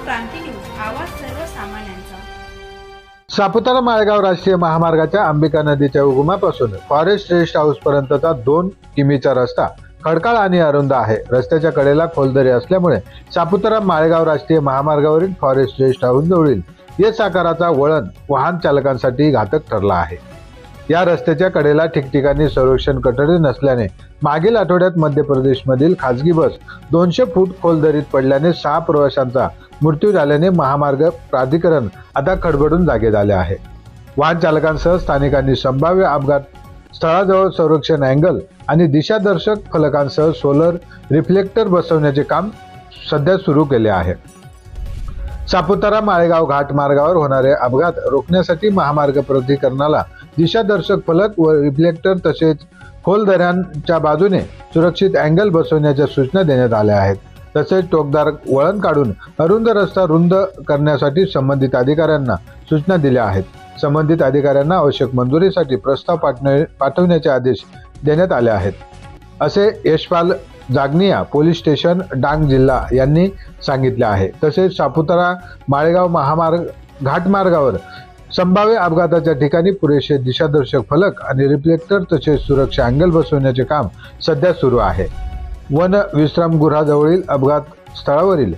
क्रांती news, आवाज सर्वसामान्यांचा। सापुतारा माळेगाव राष्ट्रीय महामार्गाच्या अंबिका नदीच्या उगमापासून फॉरेस्ट रेस्ट हाऊस पर्यंतचा 2 किमीचा रस्ता खडकाळ आणि अरुंद आहे। रस्त्याच्या कडेला खोलदरी असल्यामुळे सापुतारा माळेगाव राष्ट्रीय महामार्गावरील फॉरेस्ट रेस्ट हाऊस जवळील एस आकाराचा वळण वाहन चालकांसाठी घातक ठरला आहे। या रस्त्याच्या कडेला ठिकठिकाणी संरक्षण कठडी नसल्याने मागील आठवड्यात मध्य प्रदेशमधील खासगी बस 200 फूट खोल दरीत पडल्याने 6 प्रवाशांचा मृत्यू झाल्याने महामार्ग प्राधिकरण आता खडबडून जागे झाले आहे। वाहन चालकांसह स्थानिकांनी संभाव्य अपघात स्थळाजवळ संरक्षण अँगल आणि दिशादर्शक फलकांसह सोलर रिफ्लेक्टर बसवण्याचे काम सध्या सुरू केले आहे। सापुतारा माळेगाव घाट मार्गावर होणारे अपघात रोखण्यासाठी महामार्ग प्राधिकरणाला दिशादर्शक फलक व रिफ्लेक्टर तसेच खोल दऱ्यांच्या बाजूने सुरक्षित अँगल बसवण्याच्या सूचना देण्यात आल्या आहेत। तसेच टोकदार वळण काढून अरुंद रस्ता रुंद करण्यासाठी संबंधित अधिकाऱ्यांना सूचना दिल्या आहेत। संबंधित अधिकाऱ्यांना आवश्यक मंजुरीसाठी प्रस्ताव पाठवण्याचे आदेश देण्यात आले आहेत, असे यशपाल जागनिया पोलीस स्टेशन डांग जिल्हा यांनी सांगितले आहे। तसेच सापुतारा माळेगाव महामार्ग घाटमार्गावर संभाव्य अपघाताच्या ठिकाणी पुरेसे दिशादर्शक फलक आणि रिफ्लेक्टर तसेच सुरक्षा अँगल बसवण्याचे काम सध्या सुरू आहे। वन विश्रामगृहाजवळील अपघात स्थळावरील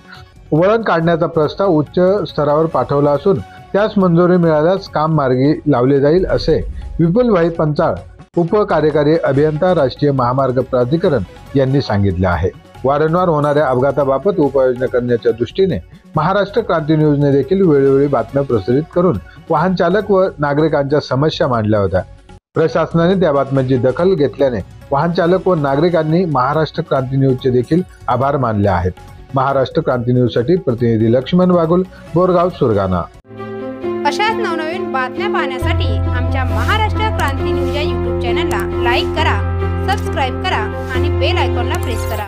वळण काढण्याचा प्रस्ताव उच्च स्तरावर पाठवला असून त्यास मंजुरी मिळाल्यास काम मार्गी लावले जाईल, असे विपुलभाई पंचाळ उपकार्यकारी अभियंता राष्ट्रीय महामार्ग प्राधिकरण यांनी सांगितले आहे। वारंवार होणाऱ्या अपघाताबाबत उपाययोजना करण्याच्या दृष्टीने महाराष्ट्र क्रांती न्यूजने देखील वेळोवेळी बातम्या प्रसारित करून वाहन चालक व नागरिकांच्या समस्या मांडल्या होत्या। प्रशासनाने त्या बातम्यांची दखल घेतल्याने वाहन चालक व नागरिकांनी महाराष्ट्र क्रांती न्यूजचे देखील आभार मानले आहेत। महाराष्ट्र क्रांती न्यूज साठी प्रतिनिधी लक्ष्मण वागुल, बोरगाव, सुरगाणा। अशाच नवनवीन बातम्या पाहण्यासाठी आमच्या महाराष्ट्र क्रांती न्यूज या YouTube चॅनलला लाईक करा, सबस्क्राईब करा आणि बेल आयकॉनला प्रेस करा।